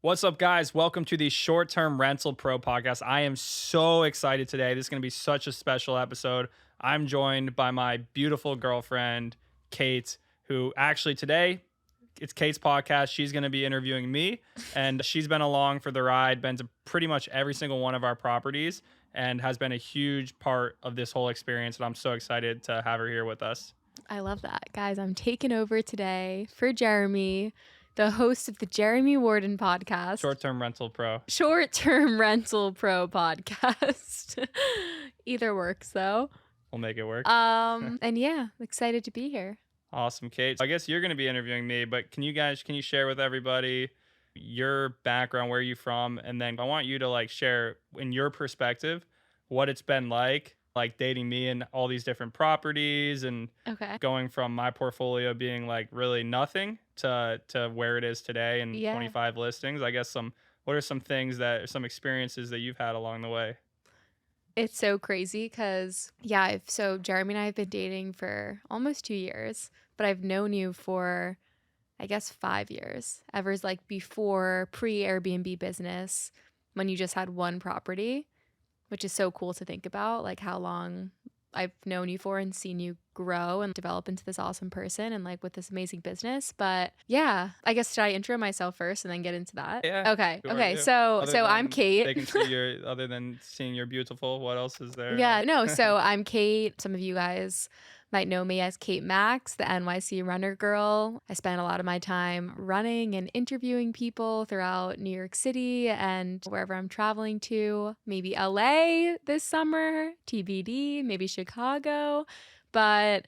What's up, guys? Welcome to the Short Term Rental Pro podcast. I am so excited today. This is going to be such a special episode. I'm joined by my beautiful girlfriend, Kate, who actually today, it's Kate's podcast. She's going to be interviewing me, and she's been along for the ride, been to pretty much every single one of our properties, and has been a huge part of this whole experience. And I'm so excited to have her here with us. I love that. Guys, I'm taking over today for Jeremy, the host of the Jeremy Warden podcast. Short-Term Rental Pro. Short-Term Rental Pro podcast. Either works, though. We'll make it work. And yeah, excited to be here. Awesome, Kate. I guess you're going to be interviewing me, but can you share with everybody your background, where you're from, and then I want you to share in your perspective what it's been like dating me and all these different properties, and going from my portfolio being really nothing to where it is today and 25 listings. I guess what are some experiences that you've had along the way? It's so crazy because, so Jeremy and I have been dating for almost 2 years, but I've known you for, I guess, 5 years. Ever before pre-Airbnb business, when you just had one property, which is so cool to think about, how long I've known you for and seen you grow and develop into this awesome person and with this amazing business. But yeah, I guess should I intro myself first and then get into that? Yeah. Okay. Sure, Okay. yeah. So I'm Kate. They can see other than seeing you're beautiful, what else is there? Yeah, no. So I'm Kate. Some of you guys might know me as Kate Max, the NYC runner girl. I spend a lot of my time running and interviewing people throughout New York City and wherever I'm traveling to. Maybe LA this summer, TBD, maybe Chicago. But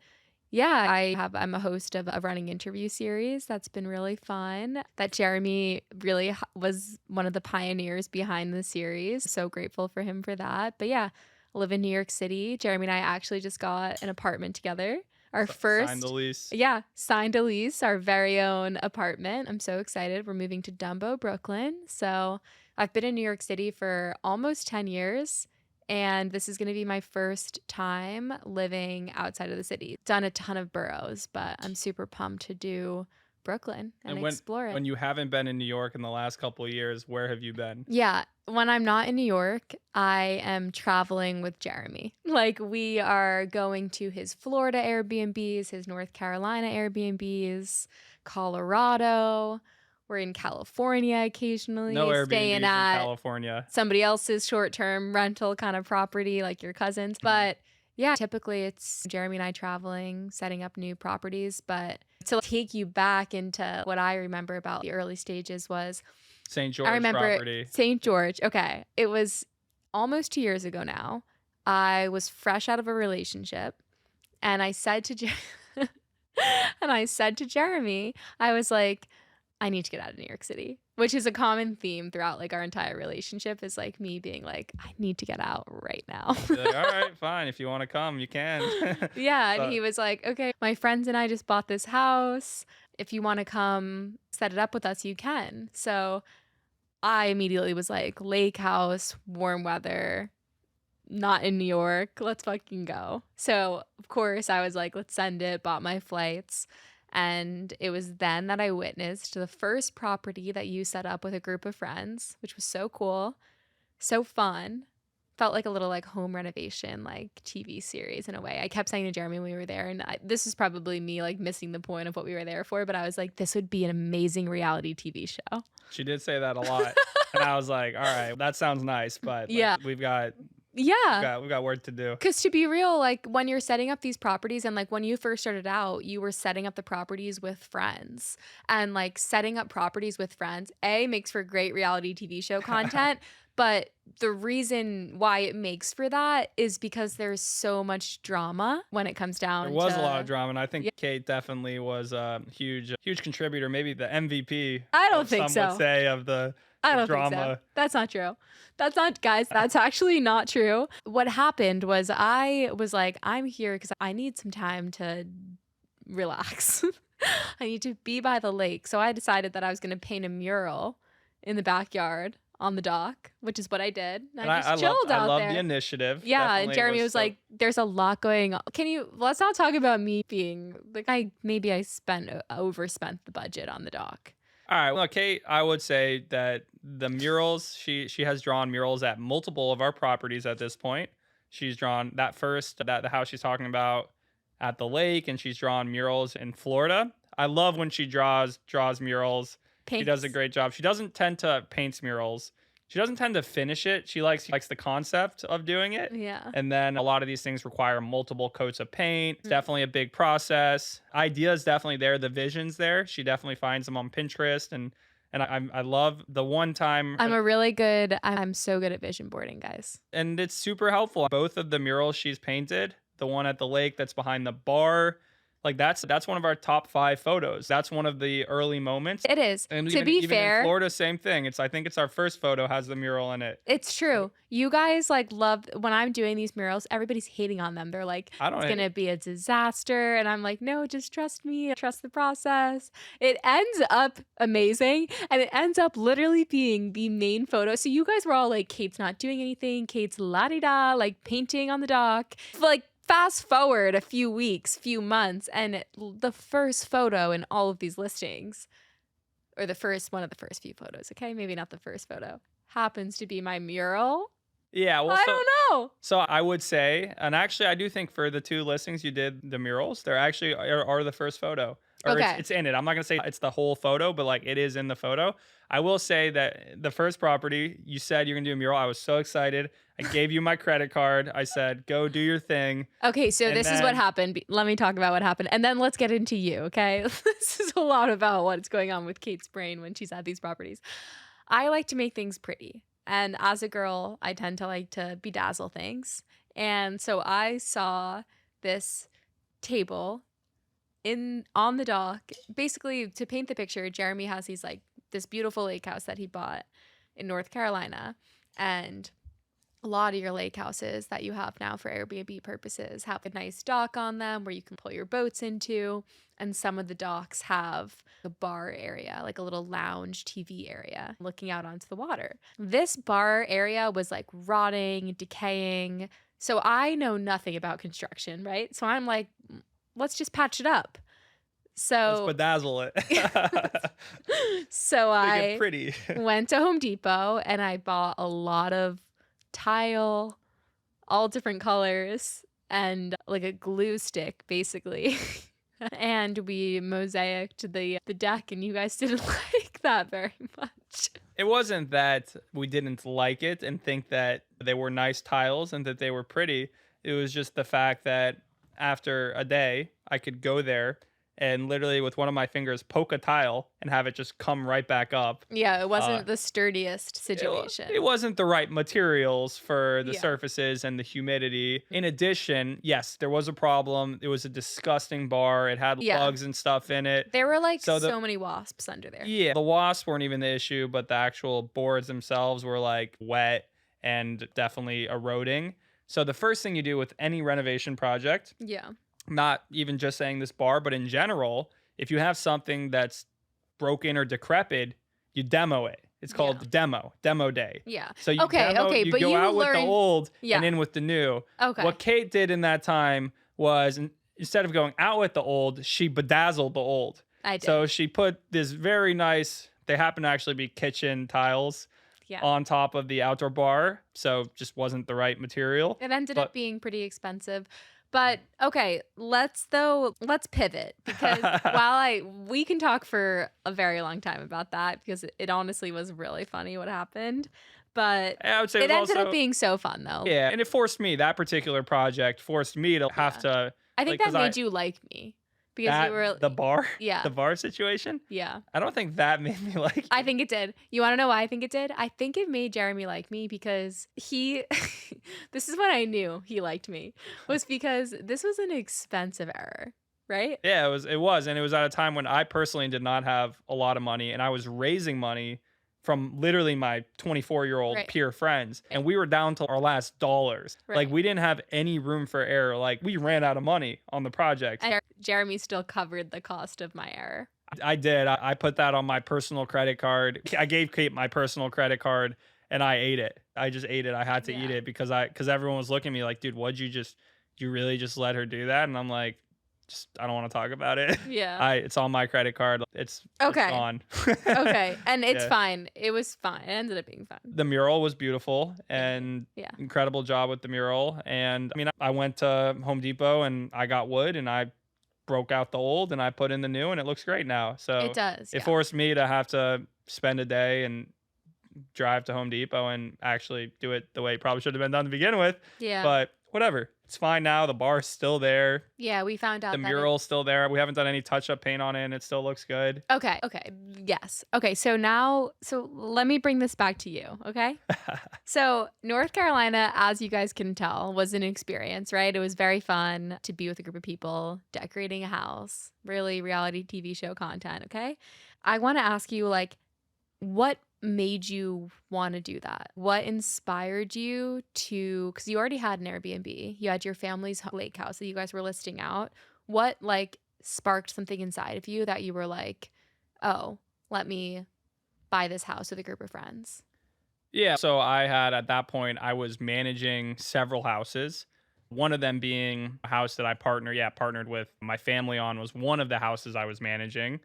yeah, I'm a host of a running interview series that's been really fun. That Jeremy really was one of the pioneers behind the series. So grateful for him for that. But yeah, I live in New York City. Jeremy and I actually just got an apartment together. Signed the lease. Yeah, signed a lease, our very own apartment. I'm so excited. We're moving to Dumbo, Brooklyn. So I've been in New York City for almost 10 years. And this is going to be my first time living outside of the city. Done a ton of boroughs, but I'm super pumped to do Brooklyn and explore it. When you haven't been in New York in the last couple of years, where have you been? Yeah, when I'm not in New York, I am traveling with Jeremy. We are going to his Florida Airbnbs, his North Carolina Airbnbs, Colorado. We're in California occasionally, no Airbnbs staying in at California. Somebody else's short-term rental kind of property, like your cousin's. But yeah, typically it's Jeremy and I traveling, setting up new properties. But to take you back into what I remember about the early stages was St. George I remember property. St. George. Okay. It was almost 2 years ago now. I was fresh out of a relationship, and I said to Jeremy, I was like, I need to get out of New York City, which is a common theme throughout our entire relationship, is me being I need to get out right now. You're all right, fine. If you want to come, you can. Yeah. And he was like, okay, my friends and I just bought this house. If you want to come set it up with us, you can. So I immediately was like, lake house, warm weather, not in New York. Let's fucking go. So of course I was like, let's send it, bought my flights. And it was then that I witnessed the first property that you set up with a group of friends, which was so cool, so fun. Felt like a little home renovation, TV series in a way. I kept saying to Jeremy when we were there, and this is probably me missing the point of what we were there for, but I was like, this would be an amazing reality TV show. She did say that a lot. And I was like, all right, that sounds nice, but yeah, we've got work to do. Because to be real, when you're setting up these properties and when you first started out, you were setting up the properties with friends. And setting up properties with friends, makes for great reality TV show content. But the reason why it makes for that is because there's so much drama when it comes down to... There was a lot of drama, and I think Kate definitely was a huge contributor, maybe the MVP. I don't think so. Some would say of the I don't drama. think so. That's not true. That's actually not true. What happened was I was like, I'm here because I need some time to relax. I need to be by the lake. So I decided that I was going to paint a mural in the backyard on the dock, which is what I did. And I just chilled out there. I love the initiative. Yeah, Definitely and Jeremy was like, there's a lot going on. Let's not talk about me being, maybe I overspent the budget on the dock. All right. Well, Kate, I would say that the murals, she has drawn murals at multiple of our properties at this point. She's drawn that first, that the house she's talking about at the lake, and she's drawn murals in Florida. I love when she draws murals. She does a Paints. great job. She doesn't tend to paint murals. She doesn't tend to finish it. She likes the concept of doing it. Yeah. And then a lot of these things require multiple coats of paint. It's Mm. definitely a big process. Ideas definitely there. The vision's there. She definitely finds them on Pinterest, and I love the one time, I'm so good at vision boarding, guys. and it's super helpful. Both of the murals she's painted, the one at the lake that's behind the bar, like that's one of our top 5 photos. That's one of the early moments. It is. And To be even in fair, Florida, same thing. I think it's our first photo has the mural in it. it's true. You guys like love when I'm doing these murals, everybody's hating on them. They're like, I don't it's hate. gonna be a disaster. And I'm like, no, just trust me, trust the process. It ends up amazing. And it ends up literally being the main photo. So you guys were all like, Kate's not doing anything, Kate's la-di-da, like painting on the dock. Like fast forward a few weeks, few months, and the first photo in all of these listings, or the first one of the first few photos, okay? Maybe not the first photo, happens to be my mural. Yeah, well, I don't know. so I would say, and actually, I do think for the 2 listings you did the murals, they're actually are the first photo, or Okay. it's in it. I'm not gonna say it's the whole photo, but like it is in the photo. I will say that the first property you said you're gonna do a mural. I was so excited. I gave you my credit card. I said, "Go do your thing." Okay, so And this is what then- happened. Let me talk about what happened. And then let's get into you, okay? This is a lot about what's going on with Kate's brain when she's at these properties. I like to make things pretty. And as a girl, I tend to like to bedazzle things. And so I saw this table on the dock. Basically, to paint the picture, Jeremy has this beautiful lake house that he bought in North Carolina. And a lot of your lake houses that you have now for Airbnb purposes have a nice dock on them where you can pull your boats into. And some of the docks have a bar area, like a little lounge TV area looking out onto the water. This bar area was like rotting, decaying. So I know nothing about construction, right? So I'm like, let's just patch it up. So Let's bedazzle it. so Make it I pretty. went to Home Depot and I bought a lot of tile, all different colors, and like a glue stick, basically. And we mosaicked the deck, and you guys didn't like that very much. It wasn't that we didn't like it and think that they were nice tiles and that they were pretty. It was just the fact that after a day, I could go there and literally with one of my fingers poke a tile and have it just come right back up. Yeah, it wasn't the sturdiest situation. It wasn't the right materials for the Yeah. surfaces and the humidity. In addition, yes, there was a problem. It was a disgusting bar. It had Yeah. bugs and stuff in it. There were like So so many wasps under there. Yeah, the wasps weren't even the issue, but the actual boards themselves were like wet and definitely eroding. So the first thing you do with any renovation project, Yeah. not even just saying this bar, but in general, if you have something that's broken or decrepit, you demo it. It's called demo day. Yeah. So you Okay, you but go you out with the learned- old Yeah. and in with the new. Okay. What Kate did in that time was instead of going out with the old, she bedazzled the old. I did. So she put this very nice, they happen to actually be kitchen tiles Yeah. on top of the outdoor bar. So just wasn't the right material. It ended But- up being pretty expensive. But okay, let's pivot because we can talk for a very long time about that because it honestly was really funny what happened. But I would say it was ended also, up being so fun though. yeah, and it forced me, that particular project forced me to have to, I think like, 'cause that made you like me because you were the bar, Yeah. the bar situation. Yeah. I don't think that made me like I think it did. You want to know why I think it did? I think it made Jeremy like me because this is when I knew he liked me, was because this was an expensive error, right? Yeah, it was, and it was at a time when I personally did not have a lot of money, and I was raising money from literally my 24-year-old Right. peer friends, and we were down to our last dollars. Right. Like we didn't have any room for error. Like we ran out of money on the project. And Jeremy still covered the cost of my error. I did. I put that on my personal credit card. I gave Kate my personal credit card, and I ate it. I just ate it. I had to eat Yeah. it because everyone was looking at me like, dude, you really just let her do that? And I'm like, just I don't want to talk about it. Yeah. It's on my credit card. It's Okay. gone. Okay. And it's Yeah. fine. It was fine. It ended up being fun. The mural was beautiful Yeah. and Yeah. incredible job with the mural. And I mean, I went to Home Depot and I got wood and I broke out the old and I put in the new and it looks great now. It So does. it Yeah. forced me to have to spend a day and drive to Home Depot and actually do it the way it probably should have been done to begin with. Yeah. But whatever. It's fine now. The bar's still there. Yeah. We found out The that mural's still there. We haven't done any touch-up paint on it and it still looks good. Okay. Okay. Yes. Okay. So let me bring this back to you. Okay. So North Carolina, as you guys can tell, was an experience, right? It was very fun to be with a group of people, decorating a house, really reality TV show content. Okay. I want to ask you, like, what made you want to do that? What inspired you to, because you already had an Airbnb, you had your family's lake house that you guys were listing out. What, like, sparked something inside of you that you were like, oh, let me buy this house with a group of friends? Yeah. So I had, at that point, I was managing several houses. One of them being a house that I partnered with my family on, was one of the houses I was managing.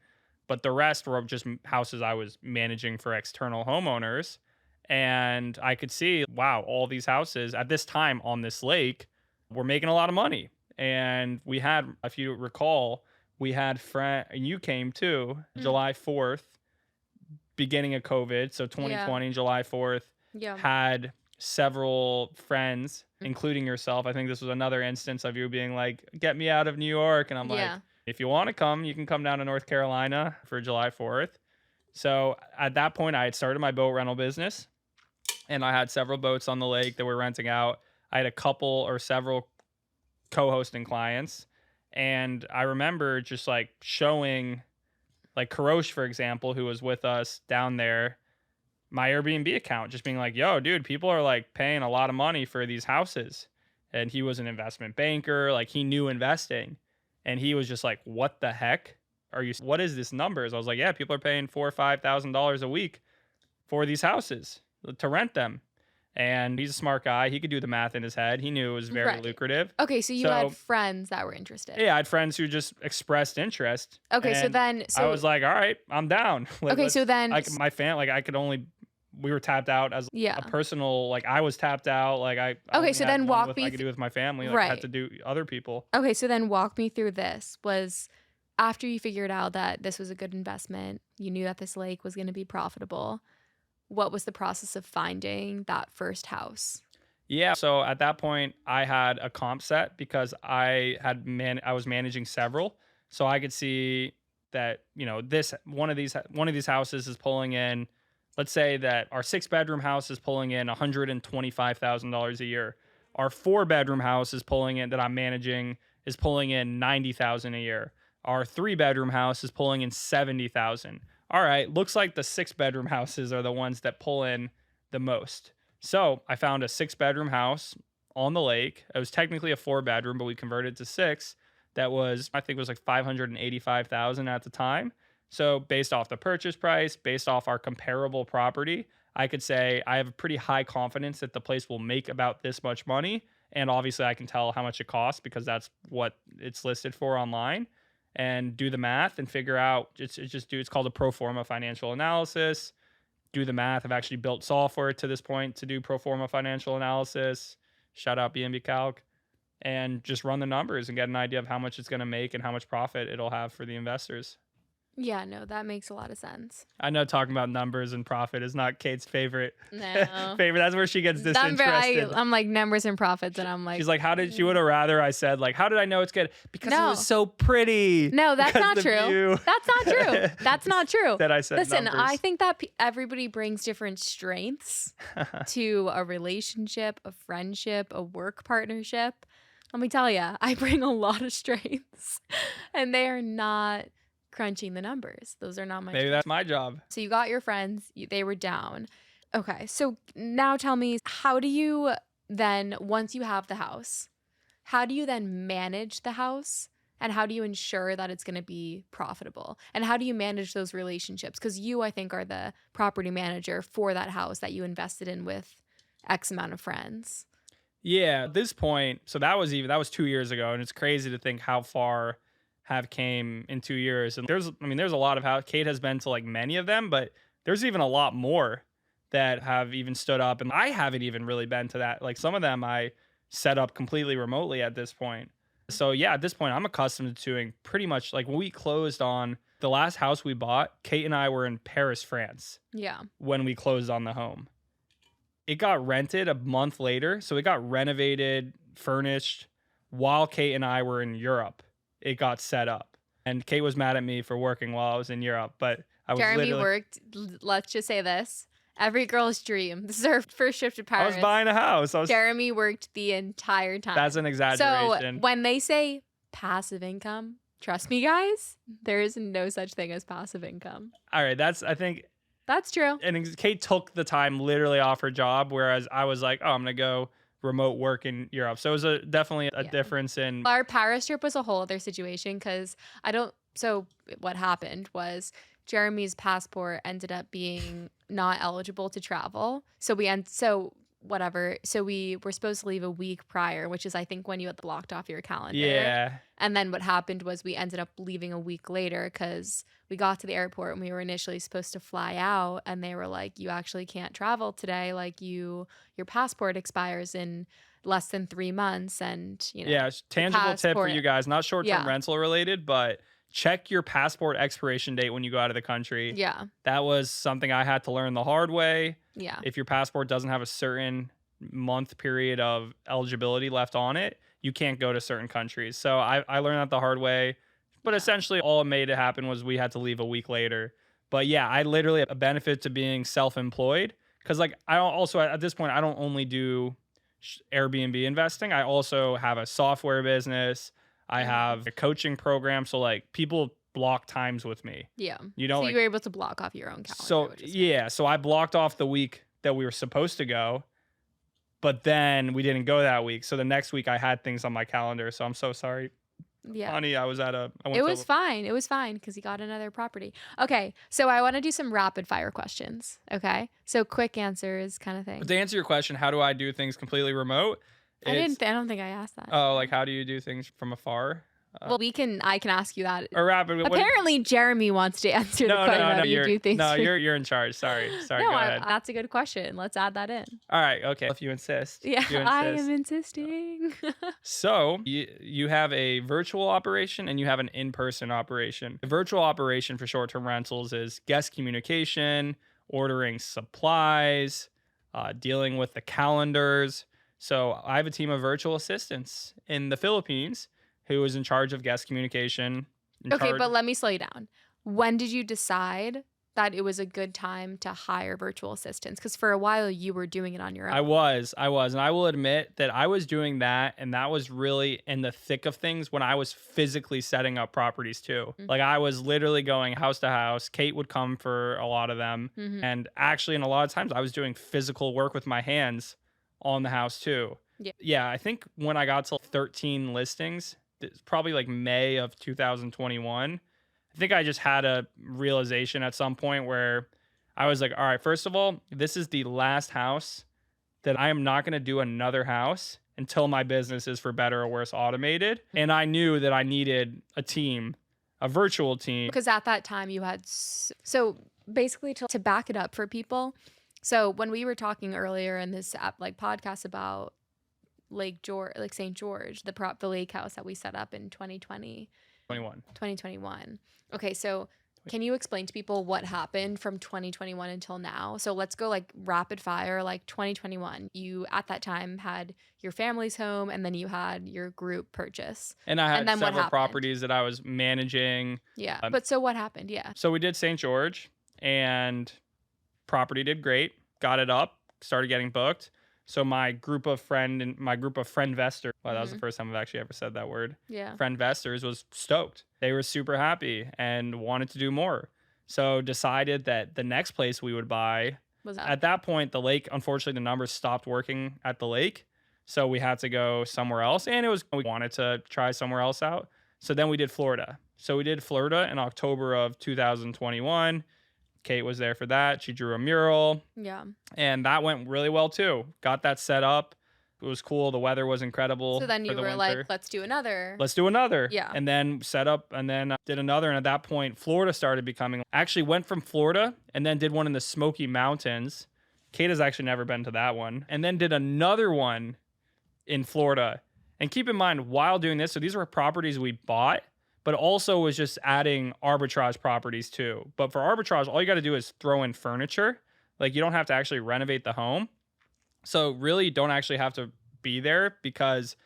But the rest were just houses I was managing for external homeowners. And I could see, wow, all these houses at this time on this lake were making a lot of money. And we had, if you recall, we had and you came too, July 4th, beginning of COVID. So 2020, July 4th, Yeah. had several friends, including yourself. I think this was another instance of you being like, get me out of New York. And I'm like, if you want to come, you can come down to North Carolina for July 4th. So at that point, I had started my boat rental business and I had several boats on the lake that we're renting out. I had a couple or several co-hosting clients. And I remember just like showing, like Karosh, for example, who was with us down there, my Airbnb account, just being like, yo, dude, people are like paying a lot of money for these houses. And he was an investment banker. Like, he knew investing. And he was just like, what the heck what is this numbers? I was like, yeah, people are paying $4,000 or $5,000 a week for these houses to rent them. And he's a smart guy. He could do the math in his head. He knew it was very lucrative. Okay, so you had friends that were interested. Yeah, I had friends who just expressed interest. Okay, so I was like, all right, I'm down. Okay, so then like my family, like we were tapped out as a personal, like I was tapped out. Like I so then walk me I could do with my family. Like I had to do other people. Okay, so then walk me through this. Was after you figured out that this was a good investment, you knew that this lake was going to be profitable. What was the process of finding that first house? Yeah, so at that point I had a comp set because I was managing several, so I could see that, you know, one of these houses is pulling in, let's say that our 6-bedroom house is pulling in $125,000 a year. Our 4-bedroom house is pulling in, that I'm managing, is pulling in $90,000 a year. Our 3-bedroom house is pulling in $70,000. All right, looks like the 6-bedroom houses are the ones that pull in the most. So I found a 6-bedroom house on the lake. It was technically a 4-bedroom, but we converted to 6. That was, I think it was like $585,000 at the time. So based off the purchase price, based off our comparable property, I could say I have a pretty high confidence that the place will make about this much money. And obviously I can tell how much it costs because that's what it's listed for online, and do the math and figure out, it's called a pro forma financial analysis. Do the math. I've actually built software to this point to do pro forma financial analysis. Shout out BNBCalc. And just run the numbers and get an idea of how much it's going to make and how much profit it'll have for the investors. Yeah, no, that makes a lot of sense. I know talking about numbers and profit is not Kate's favorite. No. favorite. That's where she gets disinterested. I'm like numbers and profits, and I'm like, she's like, she would have rather I said, like, how did I know it's good? Because it was so pretty. No, that's not true. That's not true. That's not true. That I said Listen, numbers. I think that everybody brings different strengths to a relationship, a friendship, a work partnership. Let me tell you, I bring a lot of strengths, and they are not crunching the numbers. Those are not my Maybe that's my job. So you got your friends, they were down. Okay, so now tell me, how do you then, once you have the house, how do you then manage the house? And how do you ensure that it's going to be profitable? And how do you manage those relationships? Because you, I think, are the property manager for that house that you invested in with X amount of friends. Yeah, at this point, so that was 2 years ago, and it's crazy to think how far have came in 2 years. And there's a lot of how Kate has been to like many of them, but there's even a lot more that have even stood up. And I haven't even really been to that. Like some of them I set up completely remotely at this point. So yeah, at this point, I'm accustomed to doing pretty much like when we closed on the last house we bought, Kate and I were in Paris, France. Yeah. When we closed on the home. It got rented a month later. So it got renovated, furnished while Kate and I were in Europe. It got set up. And Kate was mad at me for working while I was in Europe. But I was Jeremy worked, let's just say this. Every girl's dream. This is our first trip to Paris. I was buying a house. Jeremy worked the entire time. That's an exaggeration. So when they say passive income, trust me, guys, there is no such thing as passive income. All right. I think that's true. And Kate took the time literally off her job, whereas I was like, oh, I'm going to go remote work in Europe. So it was definitely a difference in... Our Paris trip was a whole other situation because so what happened was Jeremy's passport ended up being not eligible to travel. So we were supposed to leave a week prior, which is I think when you had blocked off your calendar. Yeah. And then what happened was we ended up leaving a week later because we got to the airport and we were initially supposed to fly out and they were like, you actually can't travel today. Like your passport expires in less than 3 months. And yeah, tangible tip for you guys, not short-term rental related, but check your passport expiration date when you go out of the country. Yeah. That was something I had to learn the hard way. Yeah. If your passport doesn't have a certain month period of eligibility left on it, you can't go to certain countries. So I learned that the hard way. But essentially all it made it happen was we had to leave a week later. But yeah, I literally a benefit to being self-employed. Because like I also at this point, I don't only do Airbnb investing. I also have a software business. I have a coaching program. So like people block times with me. Yeah. So you were able to block off your own calendar. So yeah. So I blocked off the week that we were supposed to go, but then we didn't go that week. So the next week I had things on my calendar. So I'm so sorry. Yeah. Honey, it was fine. It was fine because you got another property. Okay. So I want to do some rapid fire questions. Okay. So quick answers kind of thing. But to answer your question, how do I do things completely remote? I don't think I asked that. Oh, like how do you do things from afar? Well, I can ask you that. Or rapid. Apparently, Jeremy wants to answer the question. How do you do things? No, you're in charge. Sorry. No, go ahead. That's a good question. Let's add that in. All right. Okay. If you insist. Yeah, I am insisting. So you have a virtual operation and you have an in-person operation. The virtual operation for short-term rentals is guest communication, ordering supplies, dealing with the calendars. So I have a team of virtual assistants in the Philippines who is in charge of guest communication. But let me slow you down. When did you decide that it was a good time to hire virtual assistants? Because for a while you were doing it on your own. I was. And I will admit that I was doing that. And that was really in the thick of things when I was physically setting up properties too. Mm-hmm. Like I was literally going house to house. Kate would come for a lot of them. Mm-hmm. And actually, in a lot of times I was doing physical work with my hands on the house too. Yeah. I think when I got to 13 listings, it's probably like May of 2021. I think I just had a realization at some point where I was like, all right, first of all, this is the last house that I am not going to do another house until my business is for better or worse automated. And I knew that I needed a team, a virtual team. Because at that time you had, so basically to back it up for people. So when we were talking earlier in this podcast about St. George, the lake house that we set up in 2021. Okay, so can you explain to people what happened from 2021 until now? So let's go like rapid fire, like 2021. You at that time had your family's home and then you had your group purchase. And I had several properties that I was managing. Yeah, but so what happened? Yeah. So we did St. George and property did great. Got it up, started getting booked. So my group of friendvestors, that was the first time I've actually ever said that word. Yeah. Friendvestors was stoked. They were super happy and wanted to do more. So decided that the next place we would buy, at that point, the lake, unfortunately, the numbers stopped working at the lake. So we had to go somewhere else. And we wanted to try somewhere else out. So then we did Florida. So we did Florida in October of 2021. Kate was there for that. She drew a mural. Yeah. And that went really well too. Got that set up. It was cool. The weather was incredible So then for you the were like, winter. let's do another. Let's do another. Yeah. And then set up and then did another. And at that point, Florida started becoming, actually went from Florida and then did one in the Smoky Mountains. Kate has actually never been to that one. And then did another one in Florida. And keep in mind, while doing this, so these were properties we bought, but also was just adding arbitrage properties too. But for arbitrage, all you got to do is throw in furniture. Like you don't have to actually renovate the home. So really you don't actually have to be there because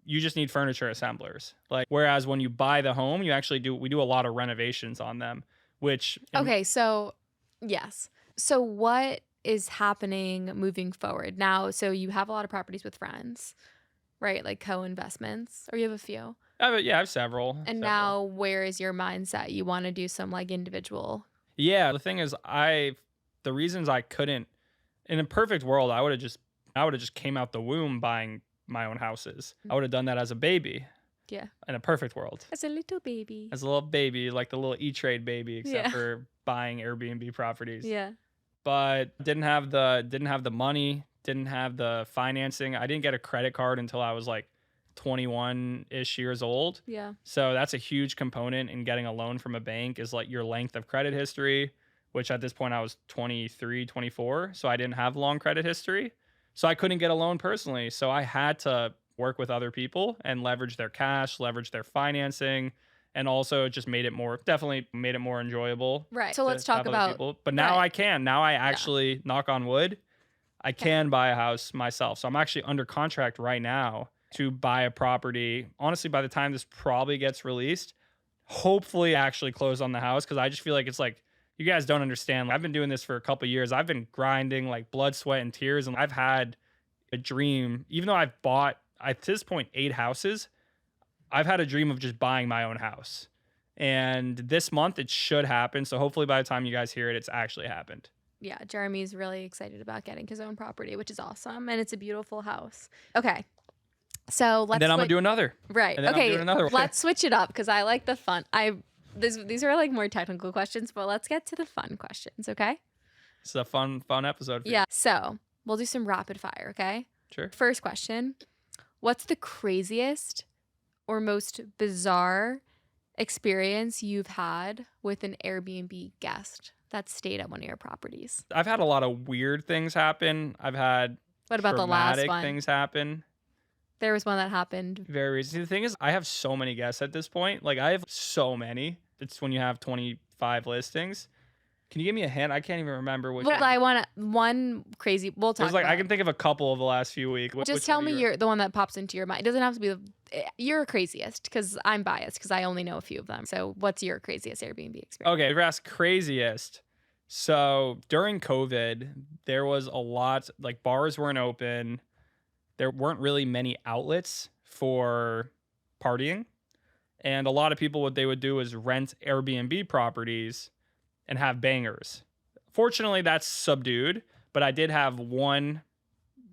you just need furniture assemblers. Like whereas when you buy the home, we do a lot of renovations on them, which Okay, so yes. So what is happening moving forward now? So you have a lot of properties with friends, right? Like co-investments, or you have a few. I have several. And now where is your mindset? You want to do some like individual. Yeah, the thing is the reasons I couldn't, in a perfect world, I would have just came out the womb buying my own houses. I would have done that as a baby. Yeah. In a perfect world. As a little baby. As a little baby, like the little E-Trade baby, except for buying Airbnb properties. Yeah. But didn't have the money, didn't have the financing. I didn't get a credit card until I was like 21-ish years old. Yeah. So that's a huge component in getting a loan from a bank is like your length of credit history, which at this point I was 23, 24. So I didn't have long credit history. So I couldn't get a loan personally. So I had to work with other people and leverage their cash, leverage their financing, and also it just definitely made it more enjoyable. Right. So let's talk about people. But now I can. Now I actually, knock on wood, I can buy a house myself. So I'm actually under contract right now to buy a property. Honestly, by the time this probably gets released, hopefully actually close on the house because I just feel like it's like, you guys don't understand. I've been doing this for a couple of years. I've been grinding like blood, sweat, and tears. And I've had a dream, even though I've bought, at this point, 8 houses, I've had a dream of just buying my own house. And this month it should happen. So hopefully by the time you guys hear it, it's actually happened. Yeah, Jeremy's really excited about getting his own property, which is awesome. And it's a beautiful house. Okay. So let's. And then I'm going to do another. Right. And then okay. I'm doing another. Let's switch it up because I like the fun. These are like more technical questions, but let's get to the fun questions, okay? It's a fun episode. Yeah. So we'll do some rapid fire, okay? Sure. First question. What's the craziest or most bizarre experience you've had with an Airbnb guest that stayed at one of your properties? I've had a lot of weird things happen. I've had What about the last traumatic one? things happen. There was one that happened. Very recently. The thing is, I have so many guests at this point. Like, I have so many. It's when you have 25 listings. Can you give me a hint? I can't even remember which Well, one. I want one crazy. We'll talk. There's like, about I can think of a couple of the last few weeks. Just tell me the one that pops into your mind. It doesn't have to be your craziest because I'm biased because I only know a few of them. So what's your craziest Airbnb experience? Okay, if you ask craziest. So during COVID, there was a lot, like bars weren't open. There weren't really many outlets for partying. And a lot of people, what they would do is rent Airbnb properties and have bangers. Fortunately, that's subdued, but I did have one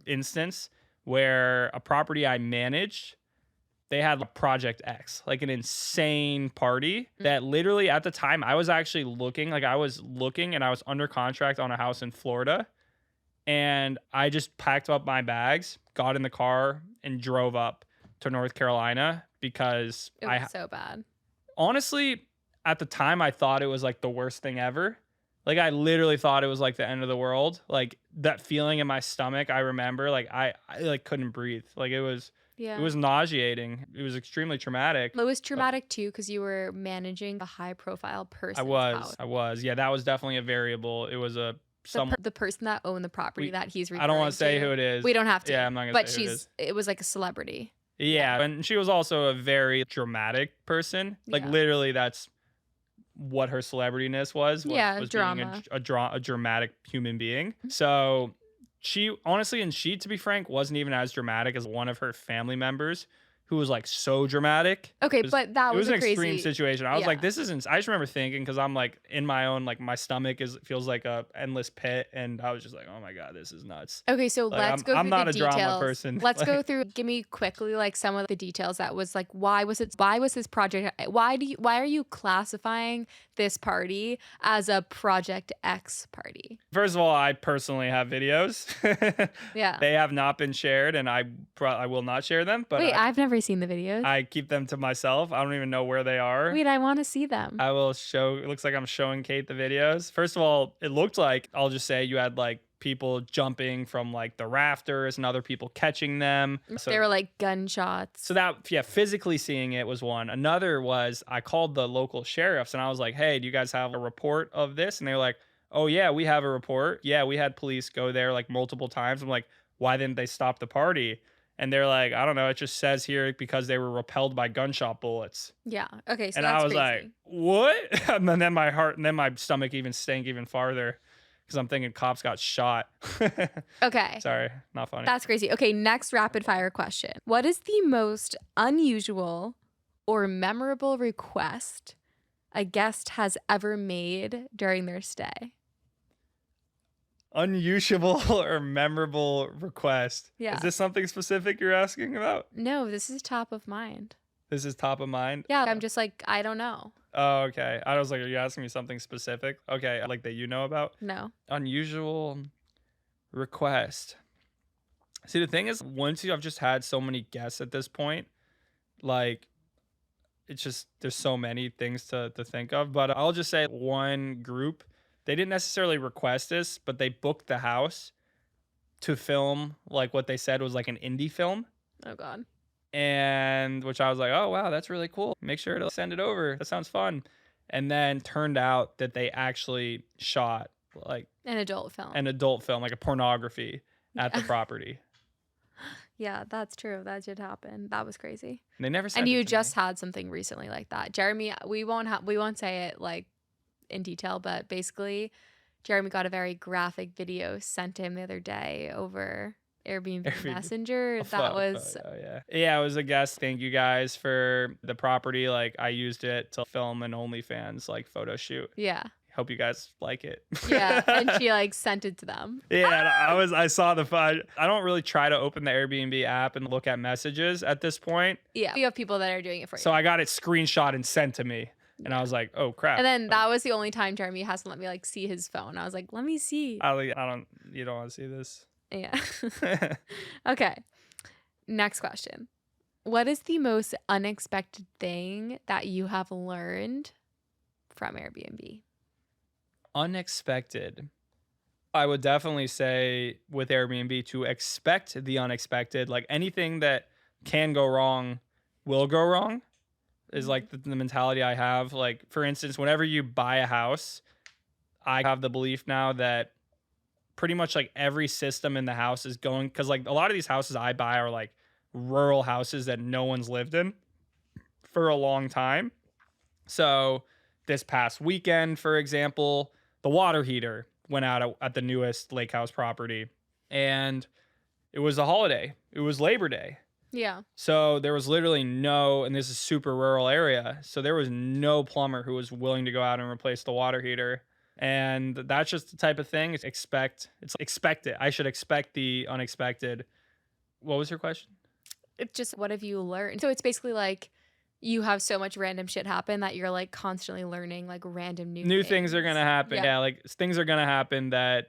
instance where a property I managed, they had a Project X, like an insane party that literally at the time I was actually looking and I was under contract on a house in Florida. And I just packed up my bags, got in the car, and drove up to North Carolina because It was so bad. Honestly, at the time, I thought it was like the worst thing ever. Like, I literally thought it was like the end of the world. Like, that feeling in my stomach, I remember, like, I like couldn't breathe. Like, it was nauseating. It was extremely traumatic. It was traumatic too because you were managing a high profile person. I was. Yeah, that was definitely a variable. It was the person that owned the property that he's referring to. I don't want to say who it is. We don't have to. Yeah, I'm not going to say who it is. It was like a celebrity. Yeah, and she was also a very dramatic person. Like, literally, that's what her celebrityness was drama. Being a dramatic human being. So she honestly, to be frank, wasn't even as dramatic as one of her family members who was like so dramatic. Okay, It was, but that it was was a an extreme crazy. situation. I was like, Yeah. this isn't. I just remember thinking because I'm like in my own like my stomach feels like a endless pit, and I was just like, oh my god, this is nuts. Okay, so Like let's go I'm through the not a drama details. person. Let's go Like, through. Give me quickly like some of the details. That was like, why was this project? Why are you classifying this party as a Project X party? first of all, I personally have videos. Yeah. They have not been shared, and I will not share them. But Wait, I've never seen the videos. I keep them to myself. I don't even know where they are. Wait, I want to see them. I will show. It looks like I'm showing Kate the videos. First of all, it looked like, I'll just say, you had like people jumping from like the rafters and other people catching them. They were like gunshots. So that, yeah, physically seeing it was one. Another was I called the local sheriffs and I was like, hey, do you guys have a report of this? And they were like, oh yeah, we have a report. Yeah, we had police go there like multiple times. I'm like, why didn't they stop the party? And they're like, I don't know. It just says here because they were repelled by gunshot bullets. Yeah. Okay. So And that's I was crazy. like, what? And then my heart and then my stomach even stank even farther because I'm thinking cops got shot. Okay. Sorry, not funny. That's crazy. Okay, next rapid fire question. What is the most unusual or memorable request a guest has ever made during their stay? Unusual or memorable request. Yeah. Is this something specific you're asking about? No, this is top of mind. This is top of mind? Yeah, I'm just like, I don't know. Oh, okay. I was like, are you asking me something specific? Okay, like that you know about? No. Unusual request. See, the thing is, once you have just had so many guests at this point, like, it's just, there's so many things to think of. But I'll just say one group, they didn't necessarily request this, but they booked the house to film, like what they said was like an indie film. Oh, God. And which I was like, oh, wow, that's really cool. Make sure to send it over. That sounds fun. And then turned out that they actually shot like An adult film. like a pornography at the proproperty. Yeah, that's true. That did happen. That was crazy. And they never sent And it you to just me. had something recently like that. Jeremy, we won't say it like in detail, but basically Jeremy got a very graphic video sent to him the other day over Airbnb Messenger. A That was photo, yeah, it was a guest. Thank you guys for the property. Like I used it to film an OnlyFans like photo shoot. yeah. Hope you guys like it. Yeah. And she like sent it to them. Yeah, and I saw the fun. I don't really try to open the Airbnb app and look at messages at this point. Yeah. You have people that are doing it for you. So I got it screenshot and sent to me. And I was like, oh crap. And then that was the only time Jeremy hasn't let me like see his phone. I was like, let me see. You don't want to see this. Yeah. Okay. Next question. What is the most unexpected thing that you have learned from Airbnb? Unexpected. I would definitely say with Airbnb to expect the unexpected. Like anything that can go wrong will go wrong is like the mentality I have. Like for instance, whenever you buy a house, I have the belief now that pretty much like every system in the house is going, because like a lot of these houses I buy are like rural houses that no one's lived in for a long time. So this past weekend, for example, the water heater went out at the newest lake house property and it was a holiday. It was Labor Day. Yeah. So there was literally no, and this is a super rural area, so there was no plumber who was willing to go out and replace the water heater. And that's just the type of thing. It's expect it. I should expect the unexpected. What was your question? It's just what have you learned? So it's basically like you have so much random shit happen that you're like constantly learning like random new things are gonna happen. Yeah, like things are gonna happen that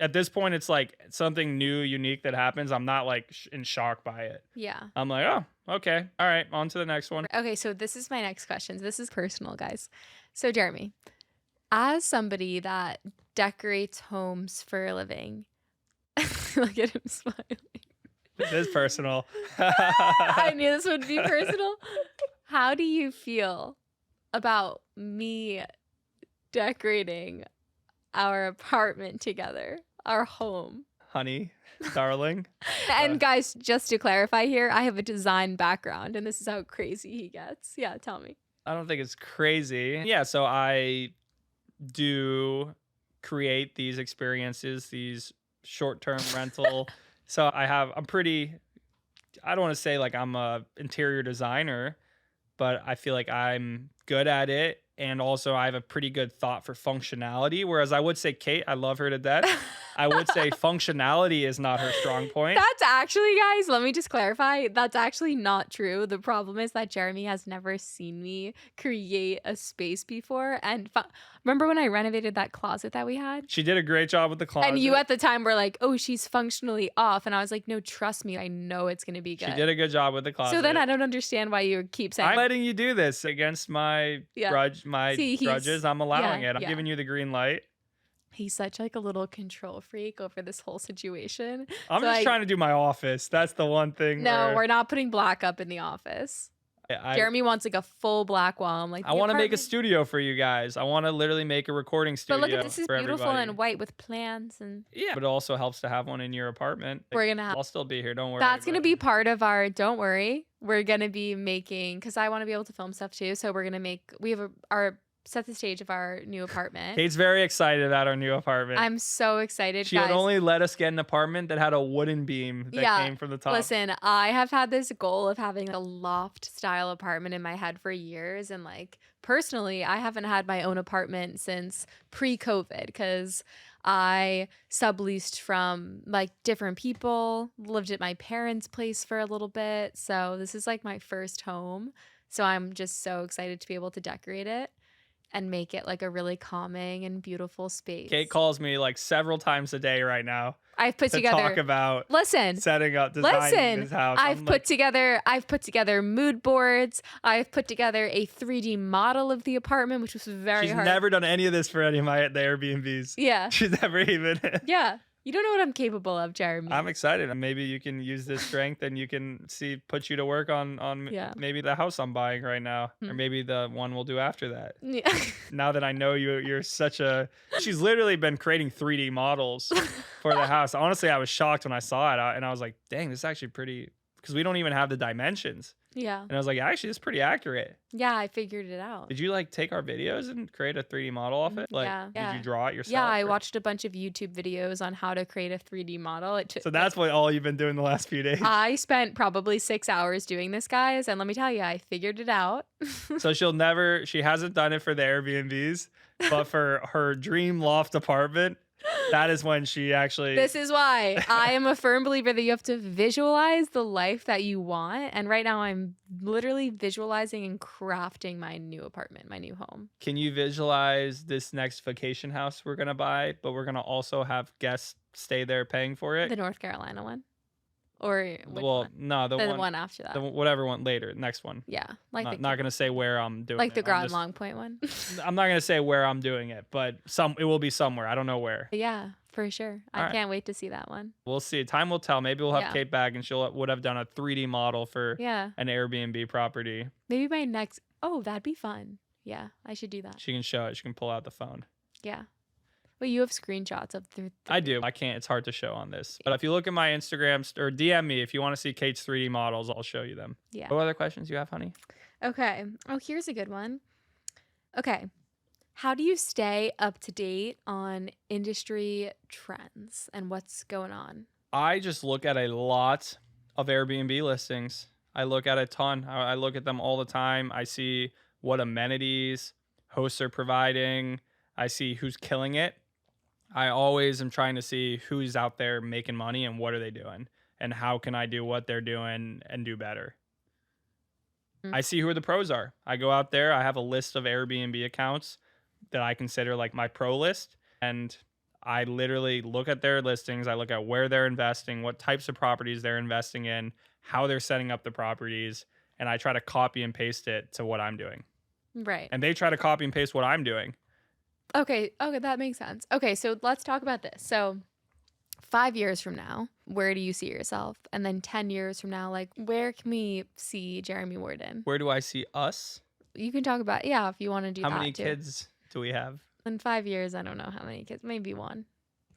at this point it's like something new, unique that happens. I'm not like in shock by it. Yeah. I'm like, oh, okay, all right, on to the next one. Okay, so this is my next question. This is personal, guys. So Jeremy, as somebody that decorates homes for a living, look at him smiling. It is personal. I knew this would be personal. How do you feel about me decorating our apartment together, our home? Honey, darling. And guys, just to clarify here, I have a design background and this is how crazy he gets. Yeah, tell me. I don't think it's crazy. Yeah, so I do create these experiences, these short-term rental. So I'm pretty I don't want to say like I'm a interior designer, but I feel like I'm good at it. And also I have a pretty good thought for functionality. Whereas I would say Kate, I love her to death. I would say functionality is not her strong point. That's actually, guys, let me just clarify. That's actually not true. The problem is that Jeremy has never seen me create a space before. And remember when I renovated that closet that we had? She did a great job with the closet. And you at the time were like, oh, she's functionally off. And I was like, no, trust me. I know it's going to be good. She did a good job with the closet. So then I don't understand why you keep saying. I'm letting you do this against my grudges. I'm allowing it. I'm giving you the green light. He's such like a little control freak over this whole situation. I'm just trying to do my office. That's the one thing. No, we're not putting black up in the office. Jeremy wants like a full black wall. I'm like, I want to make a studio for you guys. I want to literally make a recording studio. But look, this is beautiful and white with plants and. Yeah, but it also helps to have one in your apartment. We're gonna have. I'll still be here. Don't worry. That's gonna be part of our. Don't worry. We're gonna be making because I want to be able to film stuff too. So we're gonna make. We have our. Set the stage of our new apartment. Kate's very excited about our new apartment. I'm so excited. She would only let us get an apartment that had a wooden beam that came from the top. Listen, I have had this goal of having a loft style apartment in my head for years. And like personally, I haven't had my own apartment since pre-COVID because I subleased from like different people, lived at my parents' place for a little bit. So this is like my first home. So I'm just so excited to be able to decorate it and make it like a really calming and beautiful space. Kate calls me like several times a day right now. I've put together talk about setting up designing this house. I've put together mood boards. I've put together a 3D model of the apartment, which was very hard. She's never done any of this for any of the Airbnbs. Yeah. She's never even Yeah. You don't know what I'm capable of, Jeremy. I'm excited. Maybe you can use this strength and you can put you to work on maybe the house I'm buying right now. Or maybe the one we'll do after that. Yeah. Now that I know you're she's literally been creating 3D models for the house. Honestly, I was shocked when I saw it and I was like, dang, this is actually pretty, because we don't even have the dimensions. Yeah. And I was like, actually, it's pretty accurate. Yeah, I figured it out. Did you like take our videos and create a 3D model off it? Like, did you draw it yourself? Yeah, I watched a bunch of YouTube videos on how to create a 3D model. So that's what all you've been doing the last few days? I spent probably 6 hours doing this, guys. And let me tell you, I figured it out. So she hasn't done it for the Airbnbs, but for her dream loft apartment, that is when she actually. This is why I am a firm believer that you have to visualize the life that you want. And right now I'm literally visualizing and crafting my new apartment, my new home. Can you visualize this next vacation house we're going to buy, but we're going to also have guests stay there paying for it? The North Carolina one? Or no, the one after that. Whatever one later, next one. Yeah, like not gonna say where I'm doing. Like the Grand Long Point one. I'm not gonna say where I'm doing it, but it will be somewhere. I don't know where. Yeah, for sure. I can't wait to see that one. We'll see. Time will tell. Maybe we'll have Kate back and would have done a 3D model for an Airbnb property. Maybe my next. Oh, that'd be fun. Yeah, I should do that. She can show it. She can pull out the phone. Yeah. Well, you have screenshots of the. I do. I can't. It's hard to show on this. But if you look at my Instagram or DM me if you want to see Kate's 3D models, I'll show you them. Yeah. What other questions you have, honey? Okay. Oh, here's a good one. Okay. How do you stay up to date on industry trends and what's going on? I just look at a lot of Airbnb listings. I look at a ton. I look at them all the time. I see what amenities hosts are providing. I see who's killing it. I always am trying to see who's out there making money and what are they doing and how can I do what they're doing and do better. I see who the pros are. I go out there. I have a list of Airbnb accounts that I consider like my pro list. And I literally look at their listings. I look at where they're investing, what types of properties they're investing in, how they're setting up the properties. And I try to copy and paste it to what I'm doing. Right. And they try to copy and paste what I'm doing. Okay, that makes sense. Okay, so let's talk about this. So 5 years from now, where do you see yourself? And then 10 years from now, like, where can we see Jeremy Warden? Where do I see us? You can talk about, if you want to do that too. How many kids do we have? In 5 years, I don't know how many kids. Maybe 1,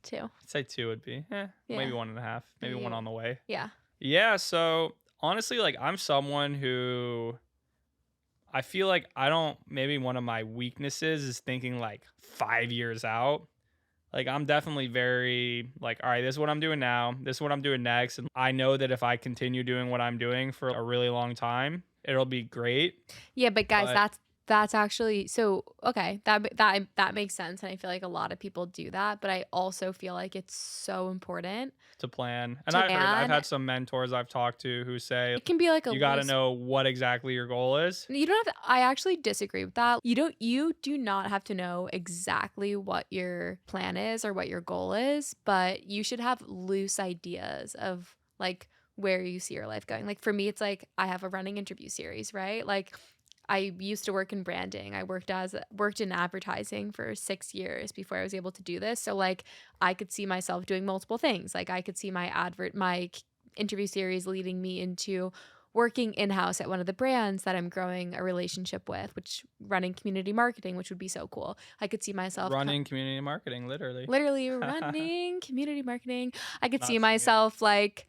2. I'd say 2 would be. Maybe 1.5. Maybe 1 on the way. Yeah. Yeah, so honestly, like, I'm someone who... I feel like maybe one of my weaknesses is thinking like 5 years out. Like I'm definitely very like, all right, this is what I'm doing now. This is what I'm doing next. And I know that if I continue doing what I'm doing for a really long time, it'll be great. Yeah, but guys, But that's actually so okay. That makes sense, and I feel like a lot of people do that. But I also feel like it's so important to plan. And to I've plan. had some mentors I've talked to who say It can be like a you got to loose. know what exactly your goal is. You don't have to, I actually disagree with that. You do not have to know exactly what your plan is or what your goal is, but you should have loose ideas of like where you see your life going. Like for me, it's like I have a running interview series, right? Like I used to work in branding. I worked in advertising for 6 years before I was able to do this. So like I could see myself doing multiple things. Like I could see my interview series leading me into working in-house at one of the brands that I'm growing a relationship with, which running community marketing, which would be so cool. I could see myself Running community marketing, literally. literally running community marketing. I could see Not seeing it. myself like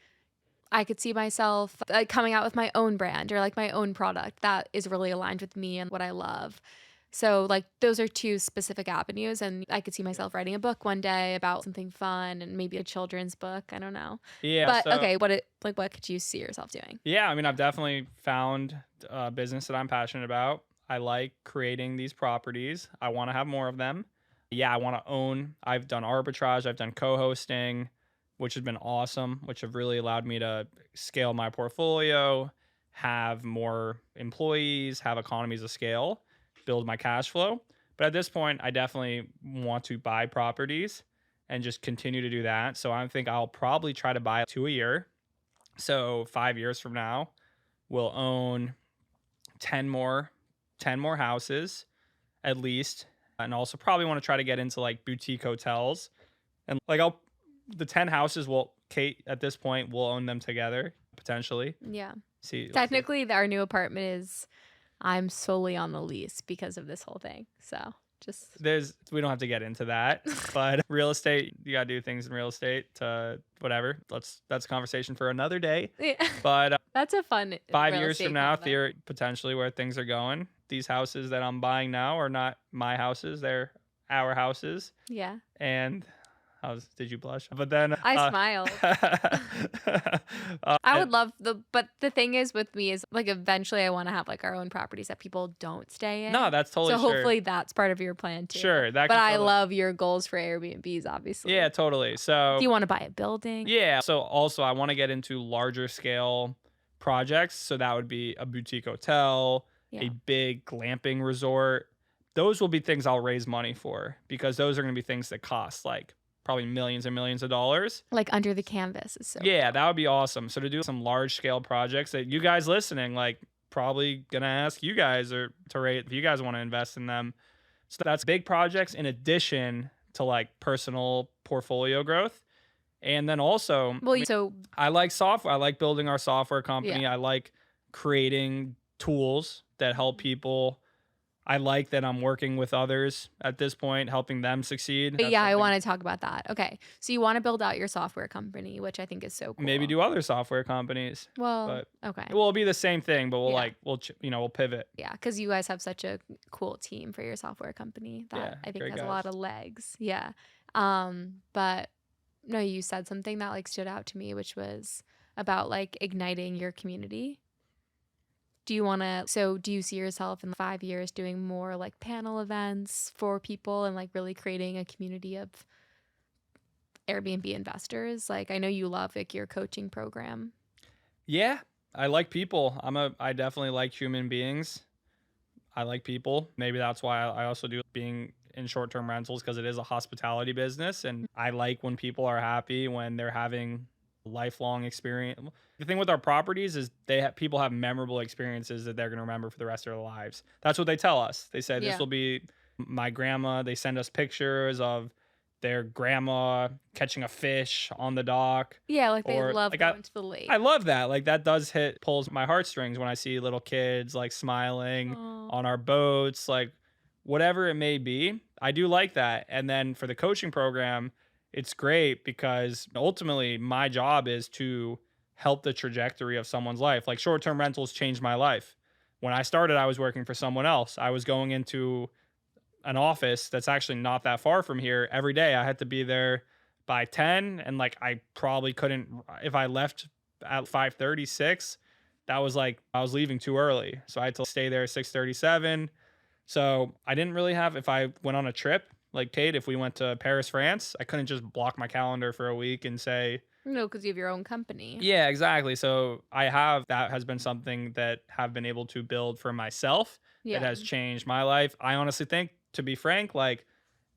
coming out with my own brand or like my own product that is really aligned with me and what I love. So like those are two specific avenues, and I could see myself writing a book one day about something fun and maybe a children's book. I don't know. Yeah. But So okay, what could you see yourself doing? yeah, I mean, I've definitely found a business that I'm passionate about. I like creating these properties. I want to have more of them. Yeah, I want to own. I've done arbitrage, I've done co-hosting, which has been awesome, which have really allowed me to scale my portfolio, have more employees, have economies of scale, build my cash flow. But at this point, I definitely want to buy properties and just continue to do that. So I think I'll probably try to buy 2 a year. So 5 years from now, we'll own 10 more, 10 more houses at least. And also probably want to try to get into like boutique hotels. And like the 10 houses will Kate at this point will own them together potentially. Yeah. See, Technically, our new apartment is I'm solely on the lease because of this whole thing. So just we don't have to get into that, but real estate, you gotta do things in real estate to whatever. That's a conversation for another day. yeah. But That's a fun 5 real years from estate now, convo. potentially where things are going. These houses that I'm buying now are not my houses; they're our houses. Yeah. And did you blush? But then I smiled. I would love but the thing is with me is like eventually I want to have like our own properties that people don't stay in. no, that's totally So sure. hopefully that's part of your plan too. Sure, that. But Can I totally, love your goals for Airbnbs, obviously. yeah, totally. So Do you want to buy a building? yeah. So also, I want to get into larger scale projects. So that would be a boutique hotel, Yeah. a big glamping resort. Those will be things I'll raise money for because those are going to be things that cost like probably millions and millions of dollars. Like under the canvas is so Yeah, that would be awesome. So to do some large scale projects that you guys listening, like probably gonna ask you guys or to rate if you guys want to invest in them. So that's big projects in addition to like personal portfolio growth. And then also, well, so I like software. I like building our software company. Yeah. I like creating tools that help people. I like that I'm working with others at this point, helping them succeed. but That's yeah, I something- want to talk about that. Okay. So you want to build out your software company, which I think is so cool. maybe do other software companies. Well, but okay. It will be the same thing, but Yeah. we'll pivot. Yeah, because you guys have such a cool team for your software company that Yeah, I think great has a guys. lot of legs. Yeah. But no, you said something that like stood out to me, which was about like igniting your community. Do you see yourself in 5 years doing more like panel events for people and like really creating a community of Airbnb investors? Like I know you love like your coaching program. Yeah, I like people. I definitely like human beings. I like people. Maybe that's why I also do being in short-term rentals because it is a hospitality business, and I like when people are happy when they're having lifelong experience. The thing with our properties is people have memorable experiences that they're going to remember for the rest of their lives. That's what they tell us. They say Yeah. this will be my grandma. They send us pictures of their grandma catching a fish on the dock. Yeah, like they Or, love like, going to the lake. I love that. Like that pulls my heartstrings when I see little kids like smiling Aw. on our boats, like whatever it may be. I do like that. And then for the coaching program, it's great because ultimately my job is to help the trajectory of someone's life. Like short-term rentals changed my life. When I started, I was working for someone else. I was going into an office that's actually not that far from here every day. I had to be there by 10, and like I probably couldn't, if I left at 5:36, that was like I was leaving too early. So I had to stay there at 6:37. So I didn't really have, if I went on a trip, like Kate, if we went to Paris, France, I couldn't just block my calendar for a week and say, No, because you have your own company. yeah, exactly. So I have, that has been something that have been able to build for myself. It Yeah. has changed my life. I honestly think, to be frank, like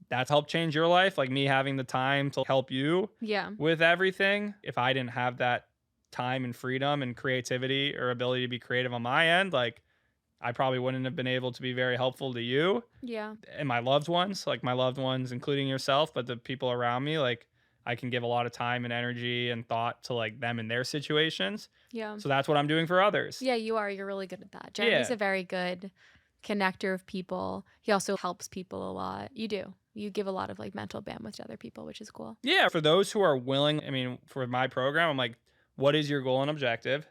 that's helped change your life. Like me having the time to help you Yeah. with everything. If I didn't have that time and freedom and creativity or ability to be creative on my end, like I probably wouldn't have been able to be very helpful to you Yeah. and my loved ones, like my loved ones, including yourself, but the people around me, like I can give a lot of time and energy and thought to like them and their situations. Yeah. So that's what I'm doing for others. Yeah, you are. You're really good at that. Jeremy's Yeah. a very good connector of people. He also helps people a lot. You do. You give a lot of like mental bandwidth to other people, which is cool. Yeah. For those who are willing, I mean, for my program, I'm like, what is your goal and objective?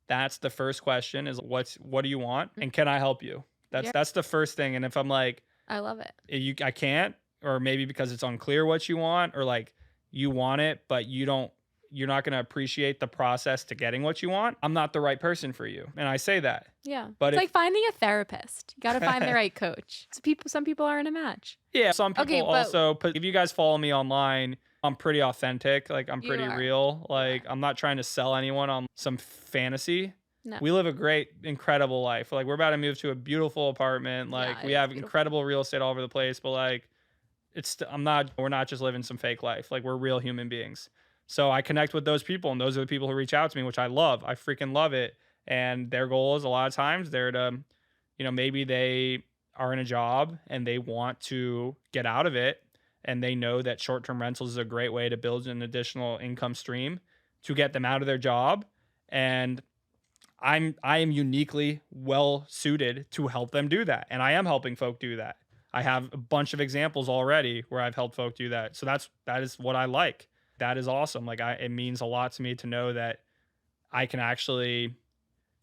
That's the first question is what do you want? And can I help you? Yeah. That's the first thing. And if I'm like, I love it. I can't, or maybe because it's unclear what you want, or like you want it, but you're not going to appreciate the process to getting what you want, I'm not the right person for you. And I say that. Yeah. But it's like finding a therapist. You got to find the right coach. So some people aren't a match. Yeah, some people Okay, but- also put, if you guys follow me online, I'm pretty authentic. Like I'm You pretty are. real. Like are. I'm not trying to sell anyone on some fantasy. No. We live a great, incredible life. Like we're about to move to a beautiful apartment. Like Yeah, we it's have beautiful. incredible real estate all over the place, but like we're not just living some fake life. Like we're real human beings. So I connect with those people, and those are the people who reach out to me, which I love. I freaking love it. And their goal is a lot of times they're to, maybe they are in a job and they want to get out of it. And they know that short-term rentals is a great way to build an additional income stream to get them out of their job. And I am uniquely well suited to help them do that. And I am helping folk do that. I have a bunch of examples already where I've helped folk do that. So that is what I like. That is awesome. Like it means a lot to me to know that I can actually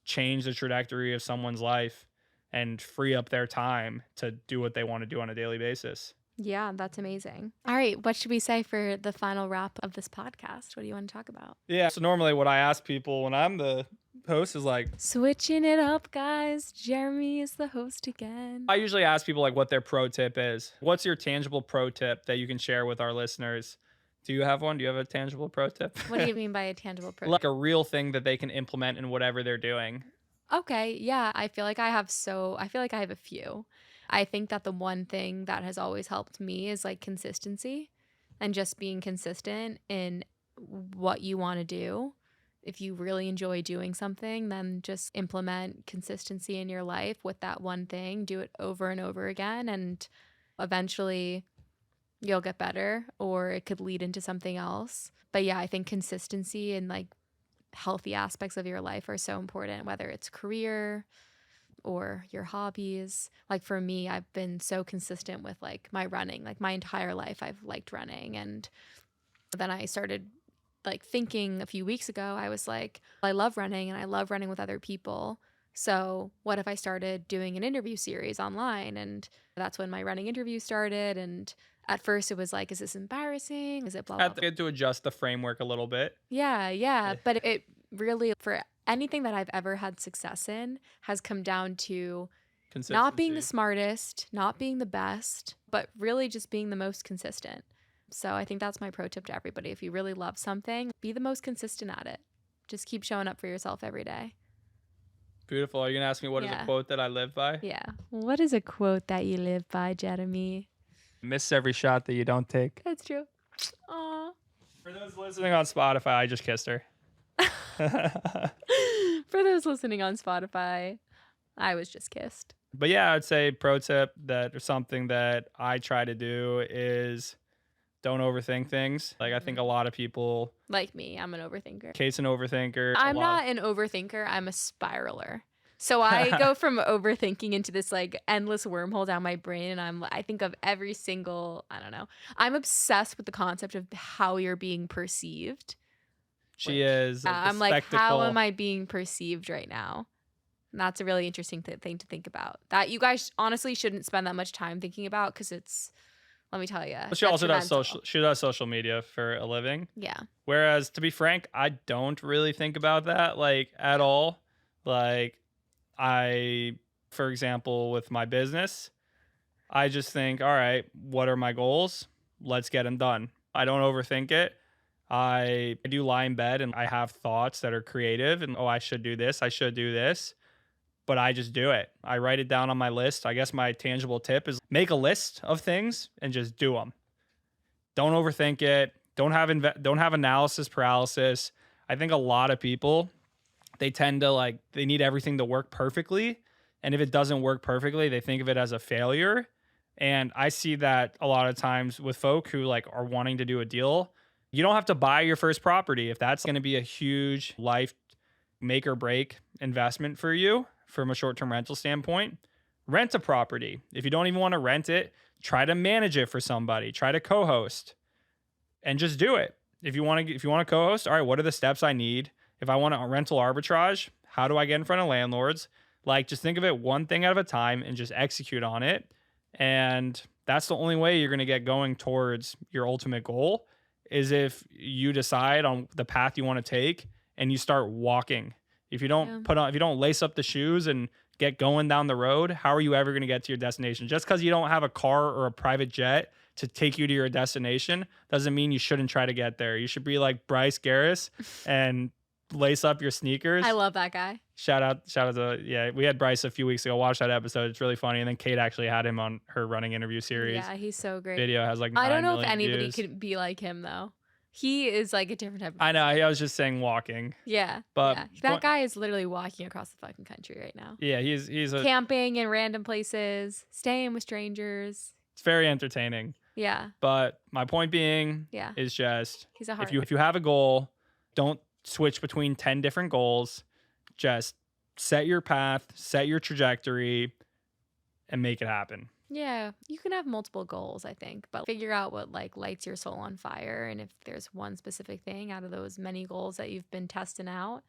change the trajectory of someone's life and free up their time to do what they want to do on a daily basis. Yeah, that's amazing. All right, what should we say for the final wrap of this podcast? What do you want to talk about? Yeah, so normally what I ask people when I'm the host is like, switching it up, guys. Jeremy is the host again. I usually ask people like what their pro tip is. What's your tangible pro tip that you can share with our listeners? Do you have one? Do you have a tangible pro tip? What do you mean by a tangible pro tip? Like a real thing that they can implement in whatever they're doing. Okay, yeah. I feel like I have a few. I think that the one thing that has always helped me is like consistency and just being consistent in what you want to do. If you really enjoy doing something, then just implement consistency in your life with that one thing. Do it over and over again, and eventually you'll get better, or it could lead into something else. But yeah, I think consistency and like healthy aspects of your life are so important, whether it's career or your hobbies. Like for me, I've been so consistent with like my running. Like my entire life I've liked running, and then I started like thinking a few weeks ago, I was like, I love running and I love running with other people. So what if I started doing an interview series online? And that's when my running interview started. And at first it was like, is this embarrassing? Is it blah, I blah, have to get to adjust the framework a little bit. Yeah. But it really, for anything that I've ever had success in, has come down to not being the smartest, not being the best, but really just being the most consistent. So I think that's my pro tip to everybody. If you really love something, be the most consistent at it. Just keep showing up for yourself every day. Beautiful. Are you going to ask me what is a quote that I live by? Yeah. What is a quote that you live by, Jeremy? Miss every shot that you don't take. That's true. Aw. For those listening on Spotify, I just kissed her. For those listening on Spotify, I was just kissed. But yeah, I'd say pro tip that or something that I try to do is don't overthink things. Like I think a lot of people, like me, I'm an overthinker. Kate's an overthinker. I'm not an overthinker. I'm a spiraler. So I go from overthinking into this like endless wormhole down my brain, and I think of every single, I don't know. I'm obsessed with the concept of how you're being perceived. She is. I'm like, how am I being perceived right now? And that's a really interesting thing to think about. That you guys honestly shouldn't spend that much time thinking about because it's, let me tell you, But she also does social media for a living. Yeah. Whereas, to be frank, I don't really think about that like at all. Like for example, with my business, I just think, all right, what are my goals? Let's get them done. I don't overthink it. I do lie in bed and I have thoughts that are creative and, oh, I should do this. I should do this. But I just do it. I write it down on my list. I guess my tangible tip is make a list of things and just do them. Don't overthink it. Don't have analysis paralysis. I think a lot of people, they tend to they need everything to work perfectly. And if it doesn't work perfectly, they think of it as a failure. And I see that a lot of times with folk who are wanting to do a deal. You don't have to buy your first property. If that's going to be a huge life make or break investment for you from a short-term rental standpoint, rent a property. If you don't even want to rent it, try to manage it for somebody. Try to co-host and just do it. If you want to co-host, all right, what are the steps I need? If I want a rental arbitrage, how do I get in front of landlords? Just think of it one thing at a time and just execute on it. And that's the only way you're going to get going towards your ultimate goal is if you decide on the path you want to take and you start walking. If you don't if you don't lace up the shoes and get going down the road, how are you ever going to get to your destination? Just because you don't have a car or a private jet to take you to your destination doesn't mean you shouldn't try to get there. You should be like Bryce Garris and lace up your sneakers. I love that guy. Shout out to, we had Bryce a few weeks ago. Watch that episode. It's really funny. And then Kate actually had him on her running interview series. Yeah, he's so great. Video has 9 I don't know if million anybody views. could be like him though. He is a different type of person. I know. I was just saying walking. Yeah. But that guy is literally walking across the fucking country right now. Yeah, he's camping in random places, staying with strangers. It's very entertaining. Yeah. But my point being is just he's a heart. If you have a goal, don't switch between 10 different goals. Just set your path, set your trajectory, and make it happen. Yeah, you can have multiple goals, I think, but figure out what lights your soul on fire. And if there's one specific thing out of those many goals that you've been testing out,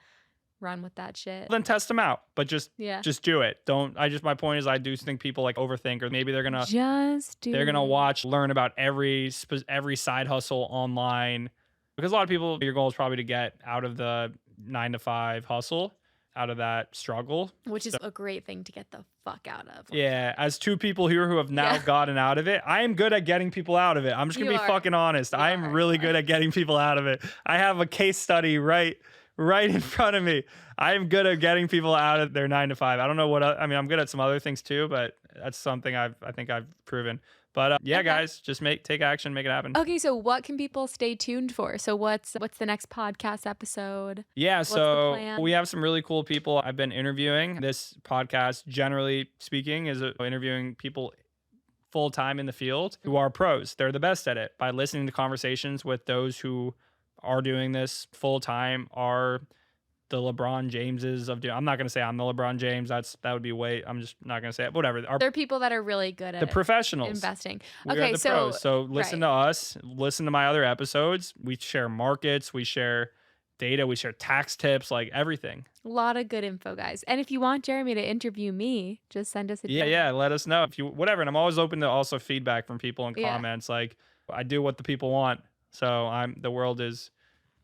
run with that shit. Then test them out, but just do it. My point is I do think people overthink, or maybe they're going to learn about every side hustle online, because a lot of people, your goal is probably to get out of the 9-to-5 hustle, out of that struggle, which is a great thing to get the fuck out of. Yeah, as two people here who have now gotten out of it, I am good at getting people out of it. I'm just gonna be fucking honest. I am really good at getting people out of it. I have a case study right in front of me. I am good at getting people out of their 9-to-5. I don't know what I'm good at some other things too, but that's something I think I've proven. But guys, just take action, make it happen. Okay, so what can people stay tuned for? So what's the next podcast episode? Yeah, so we have some really cool people I've been interviewing. This podcast, generally speaking, is interviewing people full time in the field who are pros. They're the best at it. By listening to conversations with those who are doing this full time, are the LeBron Jameses of I'm not going to say I'm the LeBron James. That would be I'm just not going to say it. Whatever. They're people that are really good at the professionals investing. Okay, the pros. So listen to us, listen to my other episodes. We share markets, we share data, we share tax tips, everything. A lot of good info, guys. And if you want Jeremy to interview me, just send us a DM. Yeah, let us know if you whatever. And I'm always open to also feedback from people in comments. I do what the people want. So the world is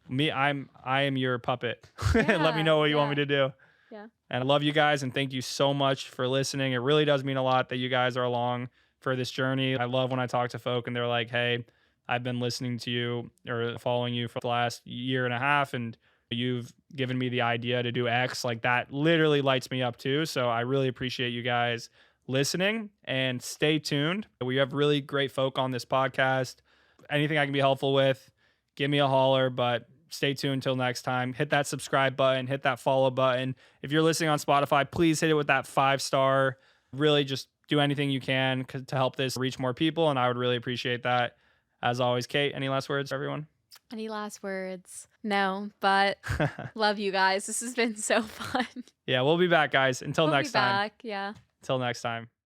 me. I am your puppet. Let me know what you want me to do. Yeah. And I love you guys, and thank you so much for listening. It really does mean a lot that you guys are along for this journey. I love when I talk to folk and they're like, hey, I've been listening to you or following you for the last year and a half, and you've given me the idea to do X. That literally lights me up too. So I really appreciate you guys listening, and stay tuned. We have really great folk on this podcast. Anything I can be helpful with, give me a holler, but stay tuned until next time. Hit that subscribe button, hit that follow button. If you're listening on Spotify, please hit it with that 5-star. Really just do anything you can to help this reach more people, and I would really appreciate that. As always, Kate, any last words for everyone? Any last words? No, but love you guys. This has been so fun. Yeah, we'll be back, guys. Until next time. Yeah. Until next time.